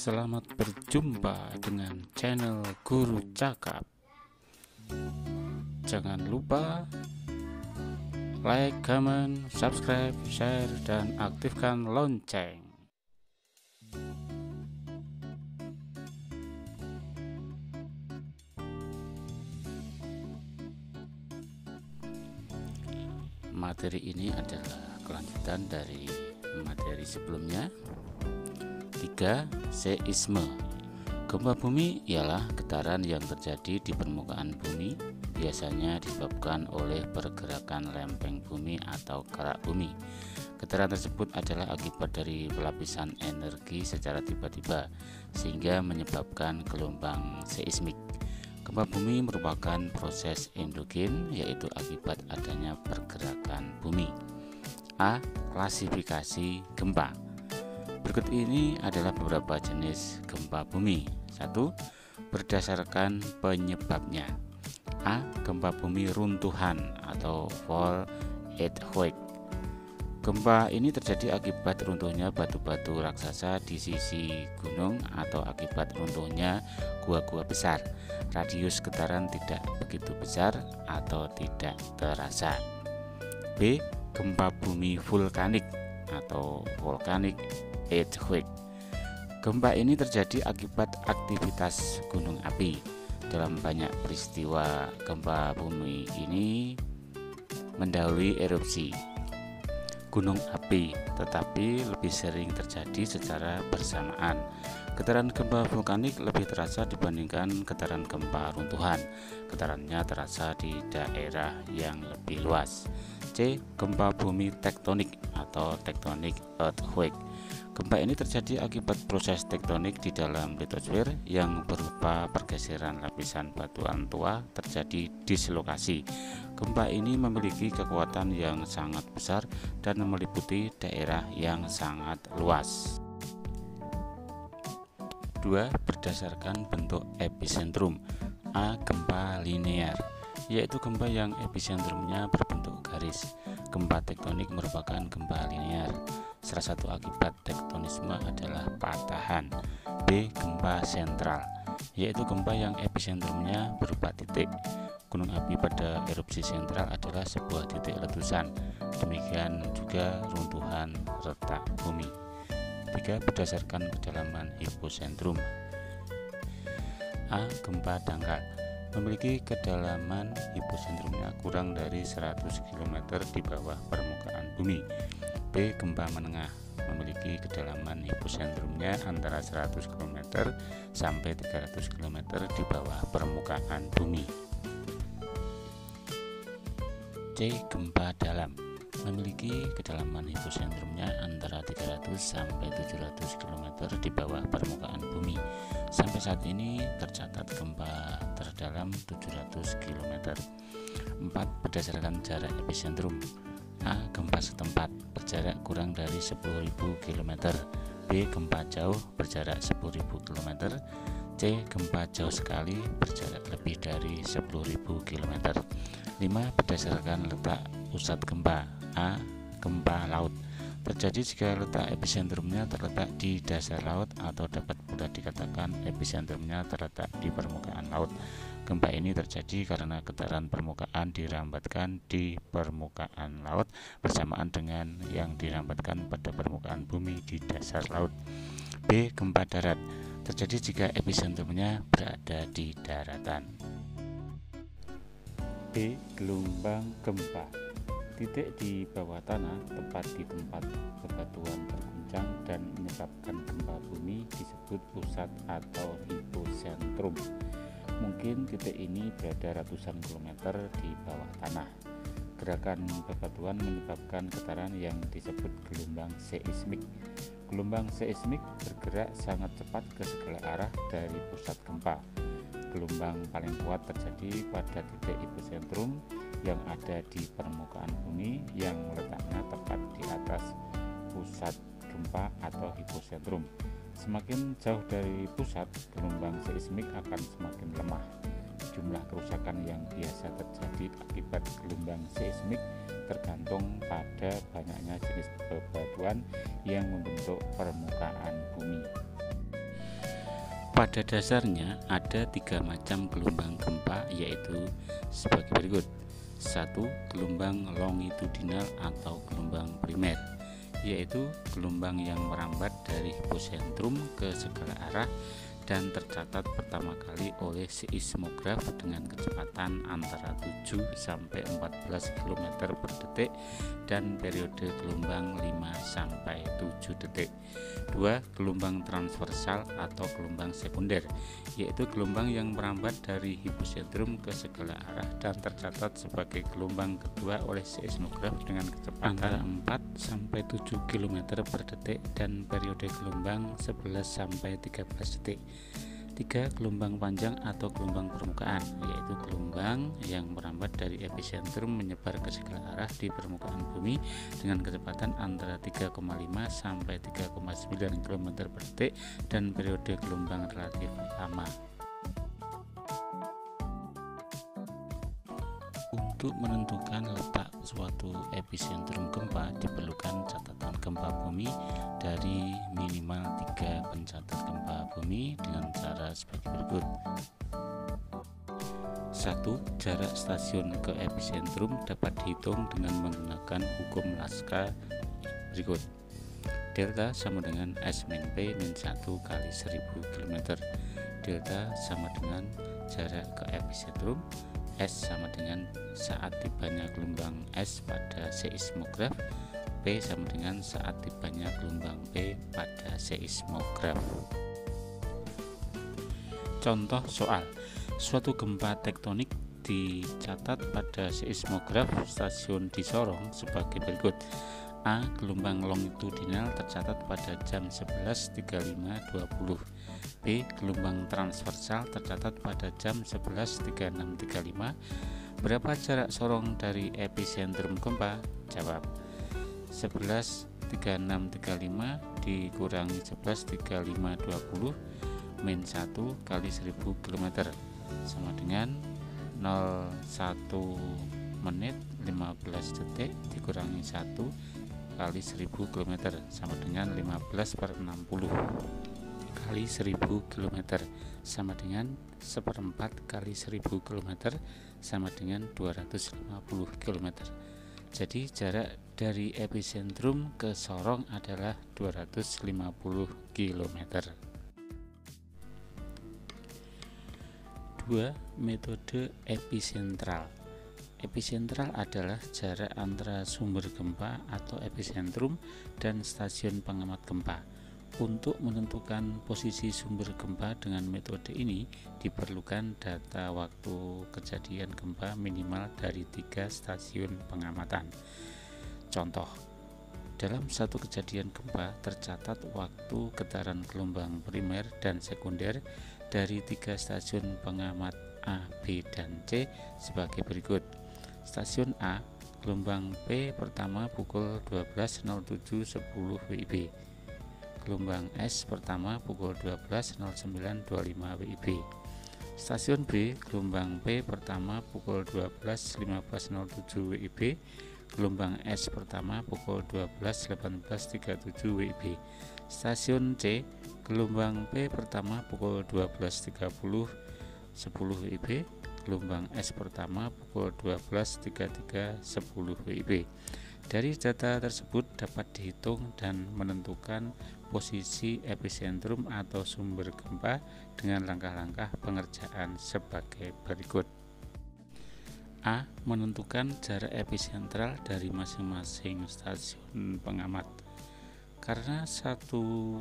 Selamat berjumpa dengan channel Guru Cakap. Jangan lupa like, comment, subscribe, share, dan aktifkan lonceng. Materi ini adalah kelanjutan dari materi sebelumnya. 3. Seisme. Gempa bumi ialah getaran yang terjadi di permukaan bumi, biasanya disebabkan oleh pergerakan lempeng bumi atau kerak bumi. Getaran tersebut adalah akibat dari pelapisan energi secara tiba-tiba, sehingga menyebabkan gelombang seismik. Gempa bumi merupakan proses endogen, yaitu akibat adanya pergerakan bumi. A. Klasifikasi gempa. Berikut ini adalah beberapa jenis gempa bumi. 1. Berdasarkan penyebabnya. A. Gempa bumi runtuhan atau fall earthquake. Gempa ini terjadi akibat runtuhnya batu-batu raksasa di sisi gunung atau akibat runtuhnya gua-gua besar. Radius getaran tidak begitu besar atau tidak terasa. B. Gempa bumi vulkanik atau volcanic earthquake. Gempa ini terjadi akibat aktivitas gunung api. Dalam banyak peristiwa gempa bumi ini mendahului erupsi gunung api, tetapi lebih sering terjadi secara bersamaan. Getaran gempa vulkanik lebih terasa dibandingkan getaran gempa runtuhan. Getarannya terasa di daerah yang lebih luas. C. Gempa bumi tektonik atau tectonic earthquake. Gempa ini terjadi akibat proses tektonik di dalam litosfer yang berupa pergeseran lapisan batuan tua terjadi dislokasi. Gempa ini memiliki kekuatan yang sangat besar dan meliputi daerah yang sangat luas. 2. Berdasarkan bentuk epicentrum. A. Gempa linear, yaitu gempa yang epicentrumnya berbentuk garis. Gempa tektonik merupakan gempa linear. Salah satu akibat tektonisme adalah patahan. B. Gempa sentral, yaitu gempa yang epicentrumnya berupa titik. Gunung api pada erupsi sentral adalah sebuah titik letusan. Demikian juga runtuhan retak bumi. 3. Berdasarkan kedalaman hipocentrum. A. Gempa dangkal, memiliki kedalaman hipocentrumnya kurang dari 100 km di bawah permukaan bumi. B. Gempa menengah, memiliki kedalaman hipocentrumnya antara 100 km sampai 300 km di bawah permukaan bumi. C. Gempa dalam, memiliki kedalaman hipocentrumnya antara 300 sampai 700 km di bawah permukaan bumi. Sampai saat ini tercatat gempa terdalam 700 km. 4. Berdasarkan jarak epicentrum. A. Gempa setempat berjarak kurang dari 10.000 km. B. Gempa jauh berjarak 10.000 km. C. Gempa jauh sekali berjarak lebih dari 10.000 km. 5. Berdasarkan letak pusat gempa. A. Gempa laut, terjadi jika letak epicentrumnya terletak di dasar laut, atau dapat pula dikatakan epicentrumnya terletak di permukaan laut. Gempa ini terjadi karena getaran permukaan dirambatkan di permukaan laut bersamaan dengan yang dirambatkan pada permukaan bumi di dasar laut. B. Gempa darat, terjadi jika epicentrumnya berada di daratan. B. Gelombang gempa, titik di bawah tanah tepat di tempat bebatuan berguncang dan menyebabkan gempa bumi disebut pusat atau hipocentrum. Mungkin titik ini berada ratusan kilometer di bawah tanah. Gerakan bebatuan menyebabkan getaran yang disebut gelombang seismik. Gelombang seismik bergerak sangat cepat ke segala arah dari pusat gempa. Gelombang paling kuat terjadi pada titik epicentrum yang ada di permukaan bumi yang letaknya tepat di atas pusat gempa atau hipocentrum. Semakin jauh dari pusat, gelombang seismik akan semakin lemah. Jumlah kerusakan yang biasa terjadi akibat gelombang seismik tergantung pada banyaknya jenis bebatuan yang membentuk permukaan bumi. Pada dasarnya ada 3 macam gelombang gempa, yaitu sebagai berikut. 1. Gelombang longitudinal atau gelombang primer, yaitu gelombang yang merambat dari hipocentrum ke segala arah dan tercatat pertama kali oleh seismograf dengan kecepatan antara 7 sampai 14 km per detik dan periode gelombang 5 sampai 7 detik. 2. Gelombang transversal atau gelombang sekunder, yaitu gelombang yang merambat dari hipocentrum ke segala arah dan tercatat sebagai gelombang kedua oleh seismograf dengan kecepatan antara 4 sampai 7 km per detik dan periode gelombang 11 sampai 13 detik. 3. Gelombang panjang atau gelombang permukaan, yaitu gelombang yang merambat dari epicentrum menyebar ke segala arah di permukaan bumi dengan kecepatan antara 3,5 sampai 3,9 km per detik dan periode gelombang relatif lama. Untuk menentukan letak suatu epicentrum gempa diperlukan catatan gempa bumi dari minimal 3 pencatat gempa bumi dengan cara sebagai berikut. 1. Jarak stasiun ke epicentrum dapat dihitung dengan menggunakan hukum Laska berikut. Delta sama dengan S-P min 1 kali 1000 km. Delta sama dengan jarak ke epicentrum, S sama dengan saat tibanya gelombang S pada seismograf, P sama dengan saat tibanya gelombang P pada seismograf. Contoh soal. Suatu gempa tektonik dicatat pada seismograf stasiun di Sorong sebagai berikut. A. Gelombang longitudinal tercatat pada jam 11.35.20. B. Gelombang transversal tercatat pada jam 11.36.35. Berapa jarak Sorong dari epicentrum gempa? Jawab. 11.36.35 dikurangi 11.35.20 min 1 kali 1000 km sama dengan 01 menit 15 detik dikurangi 1 kali 1000 km sama dengan 15/60 kali 1000 km sama dengan 1/4 kali 1000 km sama dengan 250 km. Jadi jarak dari epicentrum ke Sorong adalah 250 km. 2. Metode epicentral. Epicentral adalah jarak antara sumber gempa atau epicentrum dan stasiun pengamat gempa. Untuk menentukan posisi sumber gempa dengan metode ini diperlukan data waktu kejadian gempa minimal dari 3 stasiun pengamatan. Contoh, dalam satu kejadian gempa tercatat waktu getaran gelombang primer dan sekunder dari 3 stasiun pengamat A, B, dan C sebagai berikut. Stasiun A, gelombang P pertama pukul 12.07.10 WIB. Gelombang S pertama pukul 12.09.25 WIB. Stasiun B, gelombang P pertama pukul 12.15.07 WIB. Gelombang S pertama pukul 12.18.37 WIB. Stasiun C, gelombang P pertama pukul 12.30.10 WIB. Gelombang S pertama pukul 12.33.10 WIB. Dari data tersebut dapat dihitung dan menentukan posisi epicentrum atau sumber gempa dengan langkah-langkah pengerjaan sebagai berikut. A. Menentukan jarak epicentral dari masing-masing stasiun pengamat. Karena 1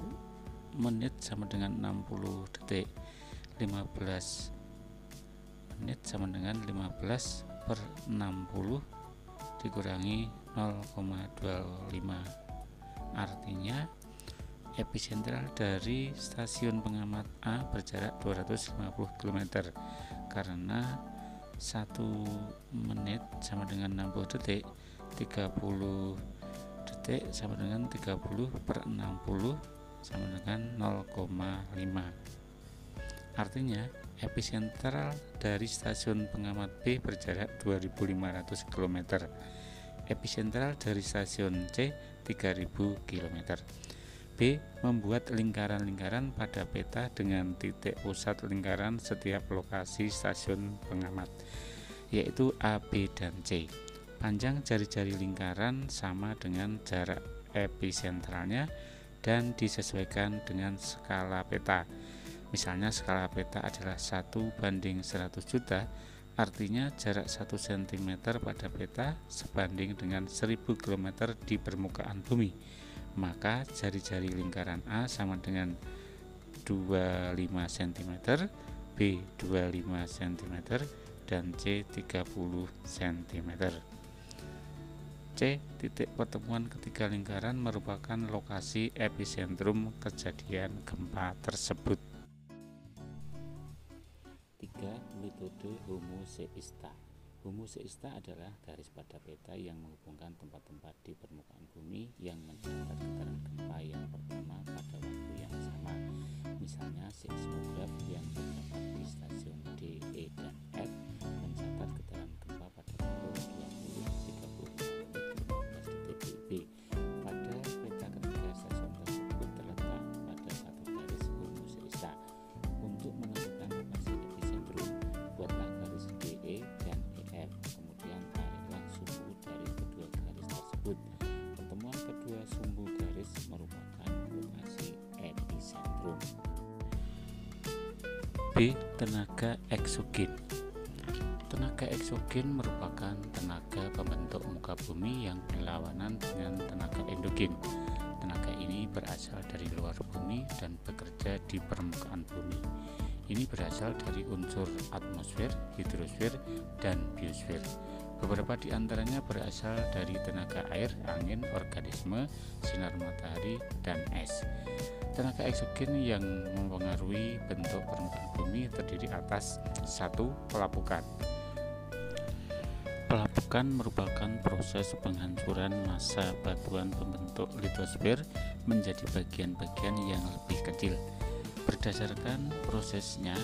menit sama dengan 60 detik, 15 menit sama dengan 15/60 dikurangi 0,25. Artinya epicentral dari stasiun pengamat A berjarak 250 km karena 1 menit sama dengan 60 detik, 30 detik sama dengan 30/60 sama dengan 0,5. Artinya epicentral dari stasiun pengamat B berjarak 2500 km. Epicentral dari stasiun C 3000 km. B. Membuat lingkaran-lingkaran pada peta dengan titik pusat lingkaran setiap lokasi stasiun pengamat, yaitu A, B, dan C. Panjang jari-jari lingkaran sama dengan jarak episentralnya dan disesuaikan dengan skala peta. Misalnya skala peta adalah 1:100 juta, artinya jarak 1 cm pada peta sebanding dengan 1000 km di permukaan bumi. Maka jari-jari lingkaran A sama dengan 25 cm, B 25 cm, dan C 30 cm. C. Titik pertemuan ketiga lingkaran merupakan lokasi epicentrum kejadian gempa tersebut. 3. Metode homoseista. Homoseista adalah garis pada peta yang menghubungkan tempat-tempat di permukaan bumi yang mencatat getaran gempa yang pertama pada waktu yang sama. Misalnya seismograf yang terdapat di stasiun D, E, dan F mencatat getaran gempa pada pukul 20.30 B. Pada peta ketiga stasiun tersebut terletak pada satu garis homoseista. Untuk menentukan lokasi epicentrum, buatlah garis DE dan EF, kemudian tariklah sumbu dari kedua garis tersebut. Pertemuan kedua sumbu garis merupakan lokasi epicentrum. B. Tenaga eksogen. Tenaga eksogen merupakan tenaga pembentuk muka bumi yang berlawanan dengan tenaga endogen. Tenaga ini berasal dari luar bumi dan bekerja di permukaan bumi. Ini berasal dari unsur atmosfer, hidrosfer, dan biosfer. Beberapa di antaranya berasal dari tenaga air, angin, organisme, sinar matahari, dan es. Tenaga eksogen yang mempengaruhi bentuk permukaan bumi terdiri atas 1. Pelapukan. Pelapukan merupakan proses penghancuran massa batuan pembentuk litosfer menjadi bagian-bagian yang lebih kecil. Berdasarkan prosesnya,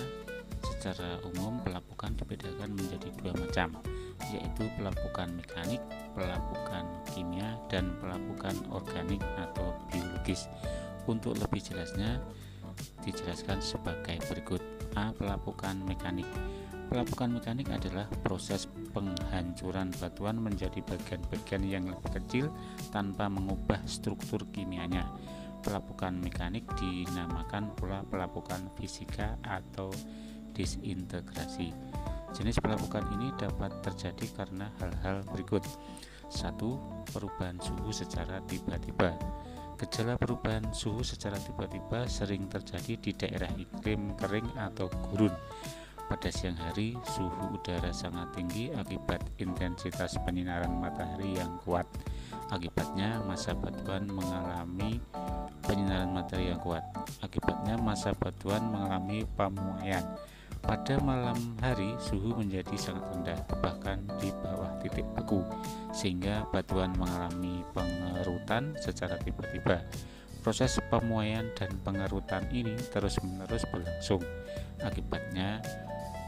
secara umum pelapukan dibedakan menjadi dua macam, yaitu pelapukan mekanik, pelapukan kimia, dan pelapukan organik atau biologis. Untuk lebih jelasnya dijelaskan sebagai berikut. A. Pelapukan mekanik. Pelapukan mekanik adalah proses penghancuran batuan menjadi bagian-bagian yang lebih kecil tanpa mengubah struktur kimianya. Pelapukan mekanik dinamakan pula pelapukan fisika atau disintegrasi. Jenis pelapukan ini dapat terjadi karena hal-hal berikut. 1. Perubahan suhu secara tiba-tiba. Gejala perubahan suhu secara tiba-tiba sering terjadi di daerah iklim kering atau gurun. Pada siang hari, suhu udara sangat tinggi akibat intensitas penyinaran matahari yang kuat. Akibatnya, massa batuan mengalami penyinaran matahari yang kuat. Akibatnya, massa batuan mengalami pemuaian. Pada malam hari, suhu menjadi sangat rendah, bahkan di bawah titik beku, sehingga batuan mengalami pengerutan secara tiba-tiba. Proses pemuaian dan pengerutan ini terus-menerus berlangsung. Akibatnya,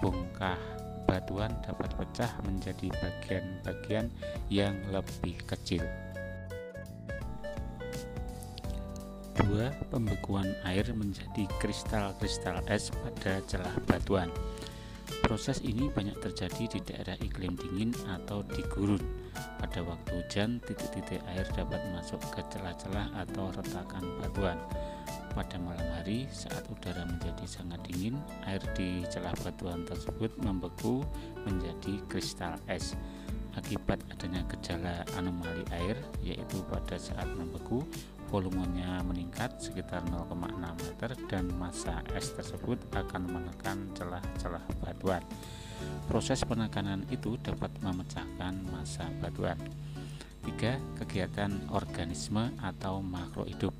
bongkah batuan dapat pecah menjadi bagian-bagian yang lebih kecil. 2. Pembekuan air menjadi kristal-kristal es pada celah batuan. Proses ini banyak terjadi di daerah iklim dingin atau di gurun. Pada waktu hujan, titik-titik air dapat masuk ke celah-celah atau retakan batuan. Pada malam hari, saat udara menjadi sangat dingin, air di celah batuan tersebut membeku menjadi kristal es. Akibat adanya gejala anomali air, yaitu pada saat membeku, volumenya meningkat sekitar 0,6 meter dan massa es tersebut akan menekan celah-celah batuan. Proses penekanan itu dapat memecahkan massa batuan. 3. Kegiatan organisme atau makhluk hidup.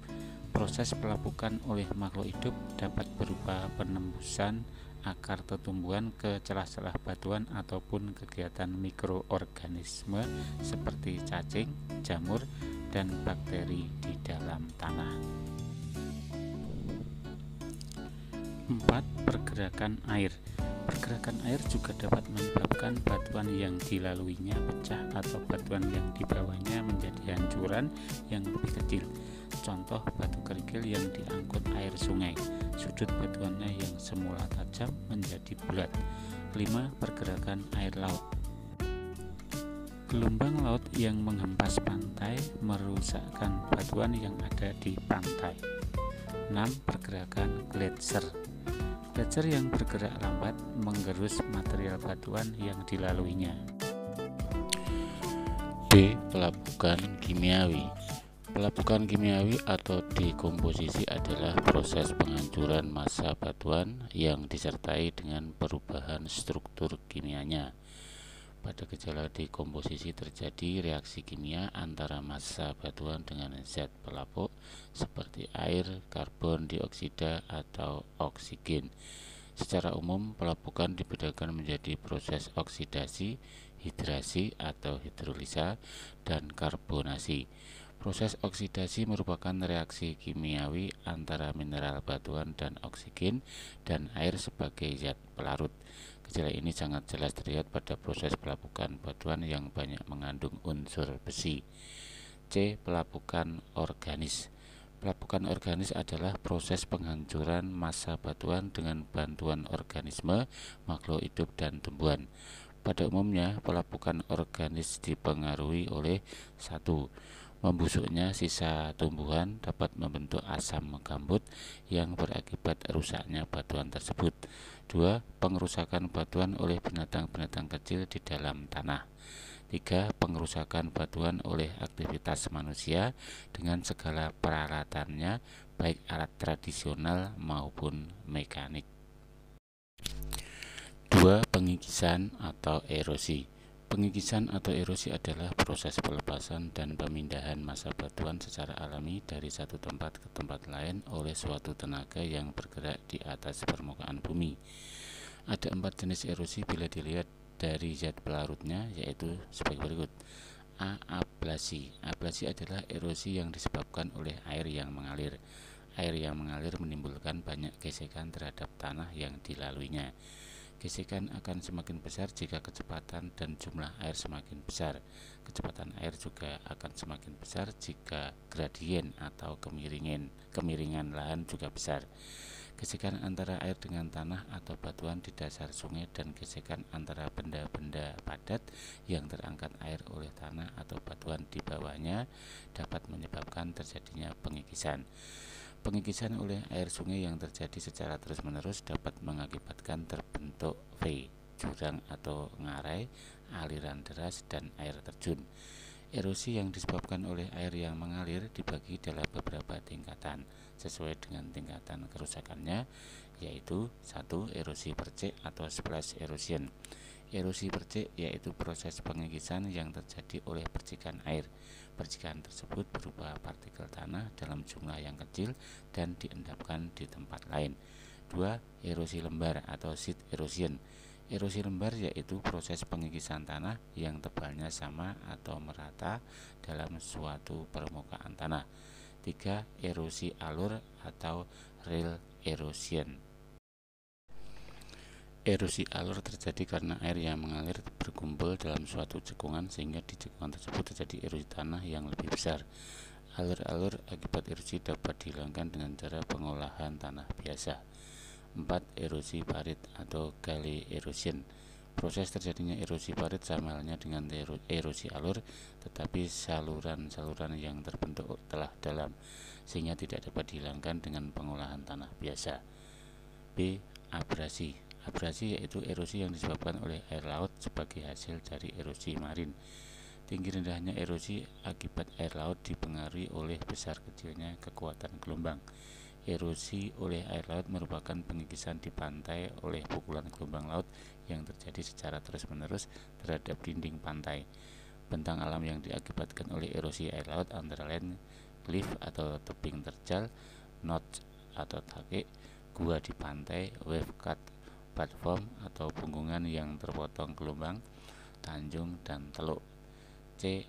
Proses pelapukan oleh makhluk hidup dapat berupa penembusan akar tumbuhan ke celah-celah batuan ataupun kegiatan mikroorganisme seperti cacing, jamur, dan bakteri di dalam tanah. 4. Pergerakan air. Pergerakan air juga dapat menyebabkan batuan yang dilaluinya pecah atau batuan yang dibawahnya menjadi hancuran yang lebih kecil. Contoh batu kerikil yang diangkut air sungai, sudut batuannya yang semula tajam menjadi bulat. 5. Pergerakan air laut. Gelombang laut yang menghempas pantai merusakkan batuan yang ada di pantai. 6. Pergerakan gletser. Gletser yang bergerak lambat menggerus material batuan yang dilaluinya. B. Pelapukan kimiawi. Pelapukan kimiawi atau dekomposisi adalah proses penghancuran massa batuan yang disertai dengan perubahan struktur kimianya. Pada gejala dekomposisi terjadi reaksi kimia antara massa batuan dengan zat pelapuk seperti air, karbon dioksida, atau oksigen. Secara umum, pelapukan dibedakan menjadi proses oksidasi, hidrasi atau hidrolisa, dan karbonasi. Proses oksidasi merupakan reaksi kimiawi antara mineral batuan dan oksigen dan air sebagai zat pelarut. Gejala ini sangat jelas terlihat pada proses pelapukan batuan yang banyak mengandung unsur besi. C. Pelapukan organis. Pelapukan organis adalah proses penghancuran massa batuan dengan bantuan organisme, makhluk hidup, dan tumbuhan. Pada umumnya, pelapukan organis dipengaruhi oleh 1. Membusuknya sisa tumbuhan dapat membentuk asam gambut yang berakibat rusaknya batuan tersebut. 2. Pengerusakan batuan oleh binatang-binatang kecil di dalam tanah. 3. Pengerusakan batuan oleh aktivitas manusia dengan segala peralatannya, baik alat tradisional maupun mekanik. 2. Pengikisan atau erosi. Pengikisan atau erosi adalah proses pelepasan dan pemindahan massa batuan secara alami dari satu tempat ke tempat lain oleh suatu tenaga yang bergerak di atas permukaan bumi. Ada 4 jenis erosi bila dilihat dari zat pelarutnya, yaitu sebagai berikut. A. Ablasi. Ablasi adalah erosi yang disebabkan oleh air yang mengalir. Air yang mengalir menimbulkan banyak gesekan terhadap tanah yang dilaluinya. Gesekan akan semakin besar jika kecepatan dan jumlah air semakin besar. Kecepatan air juga akan semakin besar jika gradien atau kemiringan lahan juga besar. Gesekan antara air dengan tanah atau batuan di dasar sungai dan gesekan antara benda-benda padat yang terangkat air oleh tanah atau batuan di bawahnya dapat menyebabkan terjadinya pengikisan. Pengikisan oleh air sungai yang terjadi secara terus-menerus dapat mengakibatkan terbentuk V, jurang atau ngarai, aliran deras, dan air terjun. Erosi yang disebabkan oleh air yang mengalir dibagi dalam beberapa tingkatan sesuai dengan tingkatan kerusakannya, yaitu 1. Erosi percik atau splash erosion. Erosi percik yaitu proses pengikisan yang terjadi oleh percikan air. Percikan tersebut berupa partikel tanah dalam jumlah yang kecil dan diendapkan di tempat lain. 2. Erosi lembar atau sheet erosion. Erosi lembar yaitu proses pengikisan tanah yang tebalnya sama atau merata dalam suatu permukaan tanah. 3. Erosi alur atau rill erosion. Erosi alur terjadi karena air yang mengalir berkumpul dalam suatu cekungan sehingga di cekungan tersebut terjadi erosi tanah yang lebih besar. Alur-alur akibat erosi dapat dihilangkan dengan cara pengolahan tanah biasa. 4. Erosi parit atau gully erosion. Proses terjadinya erosi parit sama halnya dengan erosi alur, tetapi saluran-saluran yang terbentuk telah dalam sehingga tidak dapat dihilangkan dengan pengolahan tanah biasa. B. Abrasi. Abrasi yaitu erosi yang disebabkan oleh air laut sebagai hasil dari erosi marin. Tinggi rendahnya erosi akibat air laut dipengaruhi oleh besar kecilnya kekuatan gelombang. Erosi oleh air laut merupakan pengikisan di pantai oleh pukulan gelombang laut yang terjadi secara terus-menerus terhadap dinding pantai. Bentang alam yang diakibatkan oleh erosi air laut antara lain cliff atau tebing terjal, notch atau takik, gua di pantai, wave cut platform atau punggungan yang terpotong gelombang, tanjung, dan teluk. C.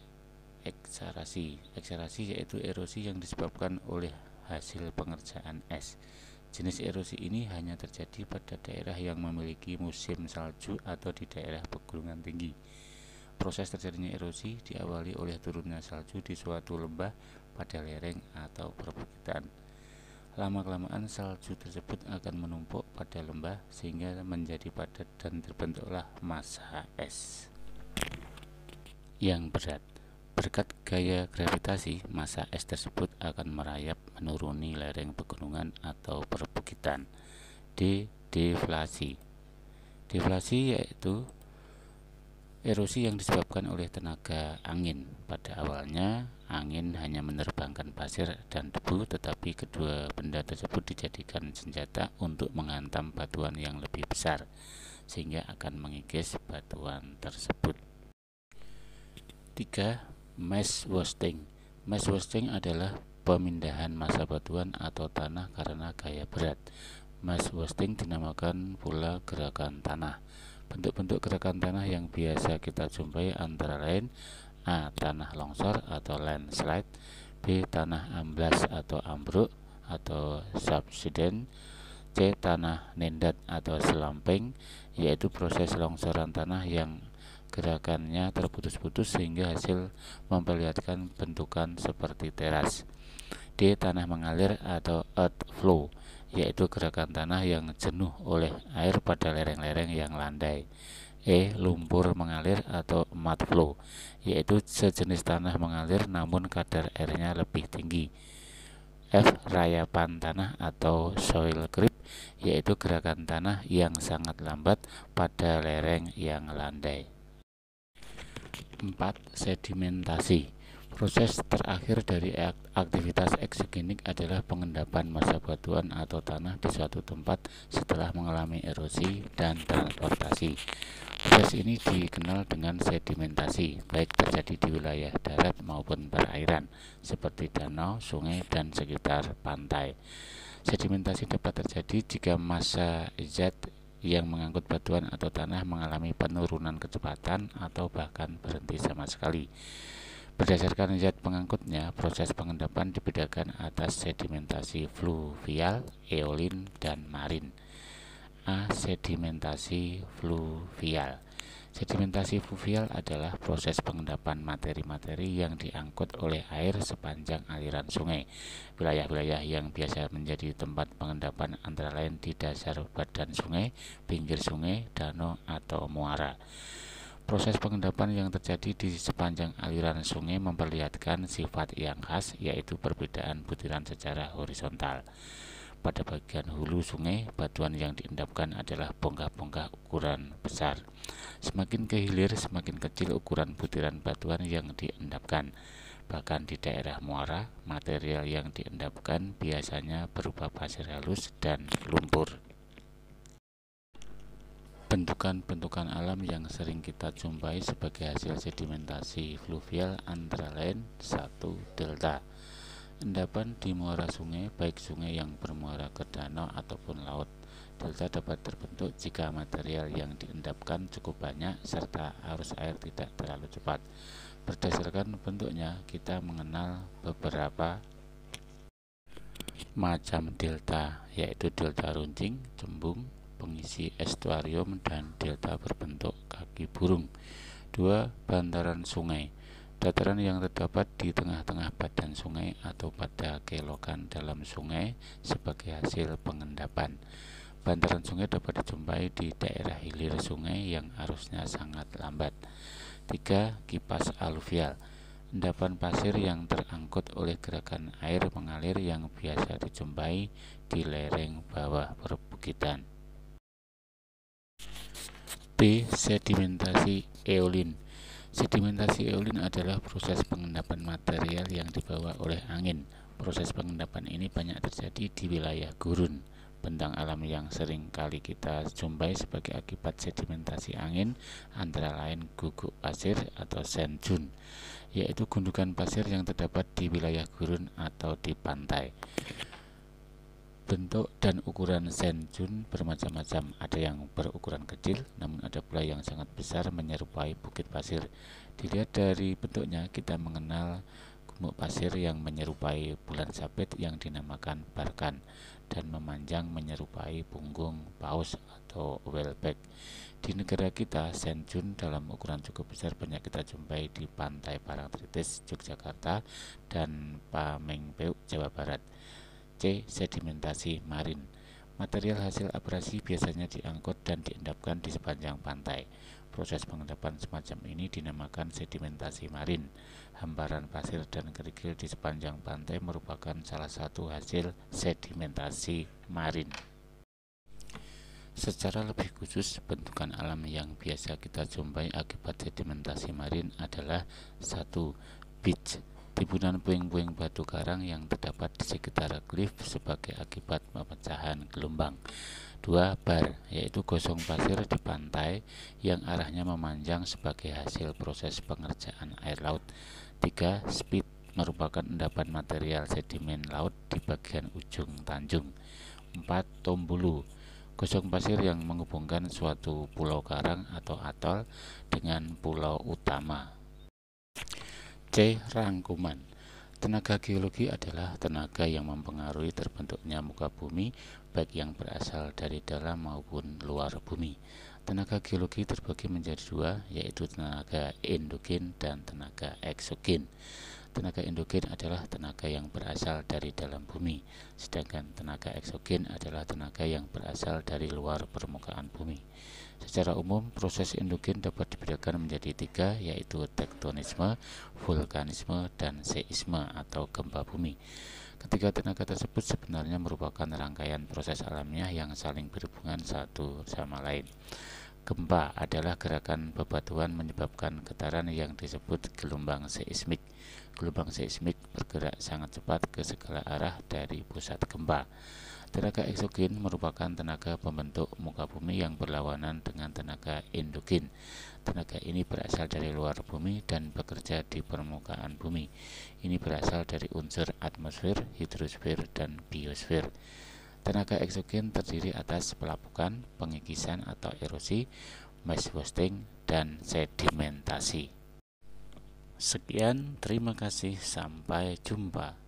Eksarasi. Eksarasi yaitu erosi yang disebabkan oleh hasil pengerjaan es. Jenis erosi ini hanya terjadi pada daerah yang memiliki musim salju atau di daerah pegunungan tinggi. Proses terjadinya erosi diawali oleh turunnya salju di suatu lembah pada lereng atau perbukitan. Lama-kelamaan salju tersebut akan menumpuk pada lembah sehingga menjadi padat dan terbentuklah massa es yang berat. Berkat gaya gravitasi, massa es tersebut akan merayap menuruni lereng pegunungan atau perbukitan. Deflasi. Deflasi yaitu erosi yang disebabkan oleh tenaga angin. Pada awalnya, angin hanya menerbangkan pasir dan debu, tetapi kedua benda tersebut dijadikan senjata untuk menghantam batuan yang lebih besar, sehingga akan mengikis batuan tersebut. 3. Mass wasting. Mass wasting adalah pemindahan massa batuan atau tanah karena gaya berat. Mass wasting dinamakan pula gerakan tanah. Bentuk-bentuk gerakan tanah yang biasa kita jumpai antara lain: A. Tanah longsor atau landslide, B. Tanah amblas atau ambruk atau subsidence, C. Tanah nendat atau slumping, yaitu proses longsoran tanah yang gerakannya terputus-putus sehingga hasil memperlihatkan bentukan seperti teras. D. Tanah mengalir atau earth flow, yaitu gerakan tanah yang jenuh oleh air pada lereng-lereng yang landai. E. Lumpur mengalir atau mud flow, yaitu sejenis tanah mengalir namun kadar airnya lebih tinggi. F. Rayapan tanah atau soil creep, yaitu gerakan tanah yang sangat lambat pada lereng yang landai. 4. Sedimentasi. Proses terakhir dari aktivitas eksogenik adalah pengendapan massa batuan atau tanah di suatu tempat setelah mengalami erosi dan transportasi. Proses ini dikenal dengan sedimentasi, baik terjadi di wilayah darat maupun perairan, seperti danau, sungai, dan sekitar pantai. Sedimentasi dapat terjadi jika massa zat yang mengangkut batuan atau tanah mengalami penurunan kecepatan atau bahkan berhenti sama sekali. Berdasarkan zat pengangkutnya, proses pengendapan dibedakan atas sedimentasi fluvial, eolin, dan marin. A. Sedimentasi fluvial. Sedimentasi fluvial adalah proses pengendapan materi-materi yang diangkut oleh air sepanjang aliran sungai. Wilayah-wilayah yang biasa menjadi tempat pengendapan antara lain di dasar badan sungai, pinggir sungai, danau, atau muara. Proses pengendapan yang terjadi di sepanjang aliran sungai memperlihatkan sifat yang khas, yaitu perbedaan butiran secara horizontal. Pada bagian hulu sungai, batuan yang diendapkan adalah bongkah-bongkah ukuran besar. Semakin ke hilir, semakin kecil ukuran butiran batuan yang diendapkan. Bahkan di daerah muara, material yang diendapkan biasanya berupa pasir halus dan lumpur. Bentukan-bentukan alam yang sering kita jumpai sebagai hasil sedimentasi fluvial antara lain: 1. Delta. Endapan di muara sungai, baik sungai yang bermuara ke danau ataupun laut. Delta dapat terbentuk jika material yang diendapkan cukup banyak serta arus air tidak terlalu cepat. Berdasarkan bentuknya, kita mengenal beberapa macam delta, yaitu delta runcing, cembung, pengisi estuarium, dan delta berbentuk kaki burung. 2. Bantaran sungai. Dataran yang terdapat di tengah-tengah badan sungai atau pada kelokan dalam sungai sebagai hasil pengendapan. Bantaran sungai dapat dijumpai di daerah hilir sungai yang arusnya sangat lambat. 3. Kipas aluvial. Endapan pasir yang terangkut oleh gerakan air mengalir yang biasa dijumpai di lereng bawah perbukitan. B. Sedimentasi eolin. Sedimentasi eolin adalah proses pengendapan material yang dibawa oleh angin. Proses pengendapan ini banyak terjadi di wilayah gurun, bentang alam yang sering kali kita jumpai sebagai akibat sedimentasi angin antara lain guguk pasir atau sand dune, yaitu gundukan pasir yang terdapat di wilayah gurun atau di pantai. Bentuk dan ukuran sand dune bermacam-macam, ada yang berukuran kecil, namun ada pula yang sangat besar menyerupai bukit pasir. Dilihat dari bentuknya, kita mengenal gumuk pasir yang menyerupai bulan sabit yang dinamakan Barkan dan memanjang menyerupai punggung paus atau whaleback. Di negara kita, sand dune dalam ukuran cukup besar banyak kita jumpai di pantai Parangtritis, Yogyakarta, dan Pamengpeuk, Jawa Barat. C. Sedimentasi marin. Material hasil abrasi biasanya diangkut dan diendapkan di sepanjang pantai. Proses pengendapan semacam ini dinamakan sedimentasi marin. Hamparan pasir dan kerikil di sepanjang pantai merupakan salah satu hasil sedimentasi marin. Secara lebih khusus, bentukan alam yang biasa kita jumpai akibat sedimentasi marin adalah 1. Beach, timbunan puing-puing batu karang yang terdapat di sekitar klif sebagai akibat pemecahan gelombang. 2. Bar, yaitu gosong pasir di pantai yang arahnya memanjang sebagai hasil proses pengerjaan air laut. 3. Spit, merupakan endapan material sedimen laut di bagian ujung tanjung. 4. Tombulu, gosong pasir yang menghubungkan suatu pulau karang atau atol dengan pulau utama. C. Rangkuman. Tenaga geologi adalah tenaga yang mempengaruhi terbentuknya muka bumi, baik yang berasal dari dalam maupun luar bumi. Tenaga geologi terbagi menjadi dua, yaitu tenaga endogen dan tenaga eksogen. Tenaga endogen adalah tenaga yang berasal dari dalam bumi, sedangkan tenaga eksogen adalah tenaga yang berasal dari luar permukaan bumi. Secara umum, proses endogen dapat dibedakan menjadi 3, yaitu tektonisme, vulkanisme, dan seisme atau gempa bumi. Ketiga tenaga tersebut sebenarnya merupakan rangkaian proses alamiah yang saling berhubungan satu sama lain. Gempa adalah gerakan bebatuan menyebabkan getaran yang disebut gelombang seismik. Gelombang seismik bergerak sangat cepat ke segala arah dari pusat gempa. Tenaga eksogen merupakan tenaga pembentuk muka bumi yang berlawanan dengan tenaga endogen. Tenaga ini berasal dari luar bumi dan bekerja di permukaan bumi. Ini berasal dari unsur atmosfer, hidrosfer, dan biosfer. Tenaga eksogen terdiri atas pelapukan, pengikisan atau erosi, mass wasting, dan sedimentasi. Sekian, terima kasih, sampai jumpa.